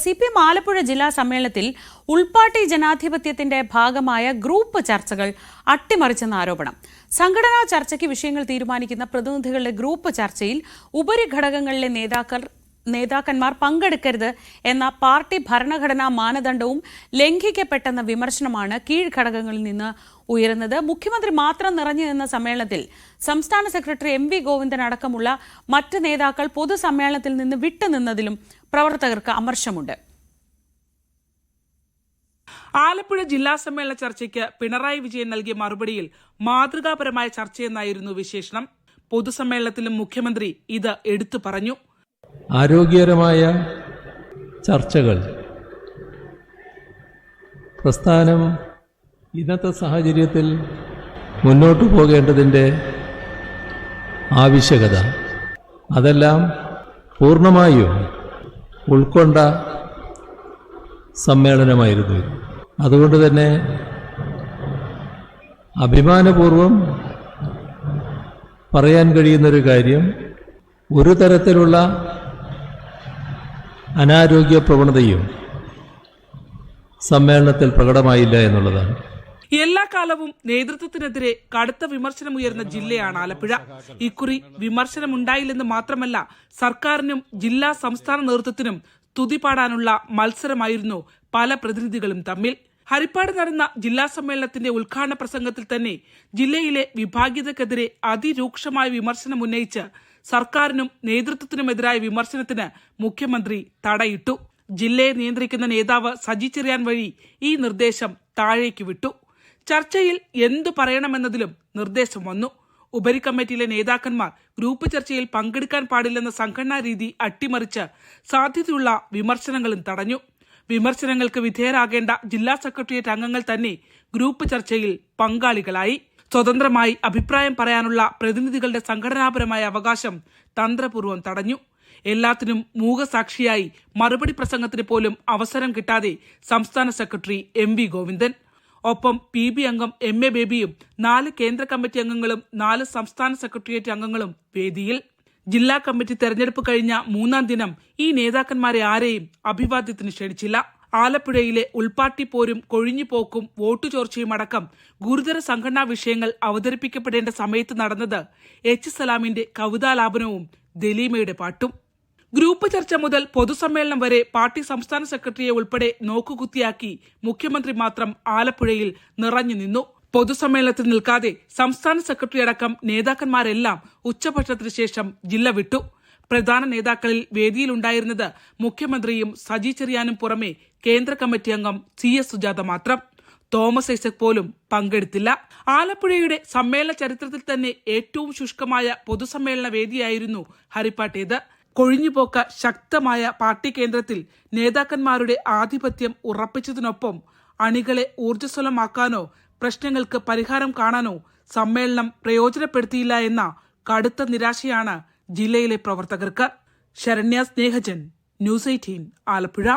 CPM Alappuzha ജില്ലാ സമ്മേളനത്തിൽ ഉൾപാർട്ടി ജനാധിപത്യത്തിന്റെ ഭാഗമായ ഗ്രൂപ്പ് ചർച്ചകൾ അട്ടിമറിച്ചെന്ന ആരോപണം. സംഘടനാ ചർച്ചയ്ക്ക് വിഷയങ്ങൾ തീരുമാനിക്കുന്ന പ്രതിനിധികളുടെ ഗ്രൂപ്പ് ചർച്ചയിൽ ഉപരിഘടകങ്ങളിലെ നേതാക്കന്മാർ പങ്കെടുക്കരുത് എന്ന പാർട്ടി ഭരണഘടനാ മാനദണ്ഡവും ലംഘിക്കപ്പെട്ടെന്ന വിമർശനമാണ് കീഴ്ഘടകങ്ങളിൽ നിന്ന് ഉയരുന്നത്. മുഖ്യമന്ത്രി മാത്രം നിറഞ്ഞു നിന്ന സമ്മേളനത്തിൽ സംസ്ഥാന സെക്രട്ടറി MV ഗോവിന്ദൻ അടക്കമുള്ള മറ്റ് നേതാക്കൾ പൊതുസമ്മേളനത്തിൽ നിന്ന് വിട്ടുനിന്നതിലും പ്രവർത്തകർക്ക് അമർഷമുണ്ട്. ആലപ്പുഴ ജില്ലാ സമ്മേളന ചർച്ചയ്ക്ക് പിണറായി വിജയൻ നൽകിയ മറുപടിയിൽ മാതൃകാപരമായ ചർച്ചയെന്നായിരുന്നു വിശേഷണം. പൊതുസമ്മേളനത്തിലും മുഖ്യമന്ത്രി ഇത് എടുത്തു പറഞ്ഞു. ആരോഗ്യകരമായ ചർച്ചകൾ പ്രസ്ഥാനം ഇന്നത്തെ സാഹചര്യത്തിൽ മുന്നോട്ടു പോകേണ്ടതിൻ്റെ ആവശ്യകത അതെല്ലാം പൂർണ്ണമായും ഉൾക്കൊണ്ട സമ്മേളനമായിരുന്നു. അതുകൊണ്ട് തന്നെ അഭിമാനപൂർവം പറയാൻ കഴിയുന്നൊരു കാര്യം, ഒരു തരത്തിലുള്ള അനാരോഗ്യ പ്രവണതയും സമ്മേളനത്തിൽ പ്രകടമായില്ല എന്നുള്ളതാണ്. എല്ലാ കാലവും നേതൃത്വത്തിനെതിരെ കടുത്ത വിമർശനമുയർന്ന ജില്ലയാണ് ആലപ്പുഴ. ഇക്കുറി വിമർശനമുണ്ടായില്ലെന്ന് മാത്രമല്ല, സർക്കാരിനും ജില്ലാ സംസ്ഥാന നേതൃത്വത്തിനും സ്തുതി പാടാനുള്ള മത്സരമായിരുന്നു പല പ്രതിനിധികളും തമ്മിൽ. ഹരിപ്പാട് നടന്ന ജില്ലാ സമ്മേളനത്തിന്റെ ഉദ്ഘാടന പ്രസംഗത്തിൽ തന്നെ ജില്ലയിലെ വിഭാഗീയതക്കെതിരെ അതിരൂക്ഷമായ വിമർശനം ഉന്നയിച്ച് സർക്കാരിനും നേതൃത്വത്തിനുമെതിരായ വിമർശനത്തിന് മുഖ്യമന്ത്രി തടയിട്ടു. ജില്ലയെ നിയന്ത്രിക്കുന്ന നേതാവ് സജി ചെറിയാൻ വഴി ഈ നിർദ്ദേശം താഴേക്ക് വിട്ടു. ചർച്ചയിൽ എന്തു പറയണമെന്നതിലും നിർദ്ദേശം വന്നു. ഉപരി കമ്മിറ്റിയിലെ നേതാക്കന്മാർ ഗ്രൂപ്പ് ചർച്ചയിൽ പങ്കെടുക്കാൻ പാടില്ലെന്ന സംഘടനാ രീതി അട്ടിമറിച്ച് സാധ്യതയുള്ള വിമർശനങ്ങളും തടഞ്ഞു. വിമർശനങ്ങൾക്ക് വിധേയരാകേണ്ട ജില്ലാ സെക്രട്ടേറിയറ്റ് അംഗങ്ങൾ തന്നെ ഗ്രൂപ്പ് ചർച്ചയിൽ പങ്കാളികളായി. സ്വതന്ത്രമായി അഭിപ്രായം പറയാനുള്ള പ്രതിനിധികളുടെ സംഘടനാപരമായ അവകാശം തന്ത്രപൂർവ്വം തടഞ്ഞു. എല്ലാത്തിനും മൂകസാക്ഷിയായി മറുപടി പ്രസംഗത്തിന് പോലും അവസരം കിട്ടാതെ സംസ്ഥാന സെക്രട്ടറി MV ഗോവിന്ദൻ, ഒപ്പം PB അംഗം MA ബേബിയും 4 കേന്ദ്ര കമ്മിറ്റി അംഗങ്ങളും 4 സംസ്ഥാന സെക്രട്ടേറിയറ്റ് അംഗങ്ങളും വേദിയിൽ. ജില്ലാ കമ്മിറ്റി തെരഞ്ഞെടുപ്പ് കഴിഞ്ഞ 3-ാം ദിനം ഈ നേതാക്കന്മാരെ ആരെയും അഭിവാദ്യത്തിന് ക്ഷണിച്ചില്ല. ആലപ്പുഴയിലെ ഉൾപാർട്ടി പോരും കൊഴിഞ്ഞുപോക്കും വോട്ടു ചോർച്ചയും അടക്കം ഗുരുതര സംഘടനാ വിഷയങ്ങൾ അവതരിപ്പിക്കപ്പെടേണ്ട സമയത്ത് നടന്നത് H സലാമിന്റെ കവിതാലാപനവും ദലീമയുടെ പാട്ടും. ഗ്രൂപ്പ് ചർച്ച മുതൽ പൊതുസമ്മേളനം വരെ പാർട്ടി സംസ്ഥാന സെക്രട്ടറിയെ ഉൾപ്പെടെ നോക്കുകുത്തിയാക്കി മുഖ്യമന്ത്രി മാത്രം ആലപ്പുഴയിൽ നിറഞ്ഞു നിന്നു. പൊതുസമ്മേളനത്തിൽ നിൽക്കാതെ സംസ്ഥാന സെക്രട്ടറി അടക്കം നേതാക്കന്മാരെല്ലാം ഉച്ചഭക്ഷണത്തിന് ശേഷം ജില്ല വിട്ടു. പ്രധാന നേതാക്കളിൽ വേദിയിലുണ്ടായിരുന്നത് മുഖ്യമന്ത്രിയും സജി ചെറിയാനും പുറമെ കേന്ദ്ര കമ്മിറ്റി അംഗം CS സുജാത മാത്രം. തോമസ് ഐസക് പോലും പങ്കെടുത്തില്ല. ആലപ്പുഴയുടെ സമ്മേളന ചരിത്രത്തിൽ തന്നെ ഏറ്റവും ശുഷ്കമായ പൊതുസമ്മേളന വേദിയായിരുന്നു ഹരിപ്പാട്ടേത്. കൊഴിഞ്ഞുപോക്ക ശക്തമായ പാർട്ടി കേന്ദ്രത്തിൽ നേതാക്കന്മാരുടെ ആധിപത്യം ഉറപ്പിച്ചതിനൊപ്പം അണികളെ ഊർജ്ജസ്വലമാക്കാനോ പ്രശ്നങ്ങൾക്ക് പരിഹാരം കാണാനോ സമ്മേളനം പ്രയോജനപ്പെടുത്തിയില്ല എന്ന കടുത്ത നിരാശയാണ് ജില്ലയിലെ പ്രവർത്തകർക്ക്. ശരണ്യ സ്നേഹജൻ, News 18 ആലപ്പുഴ.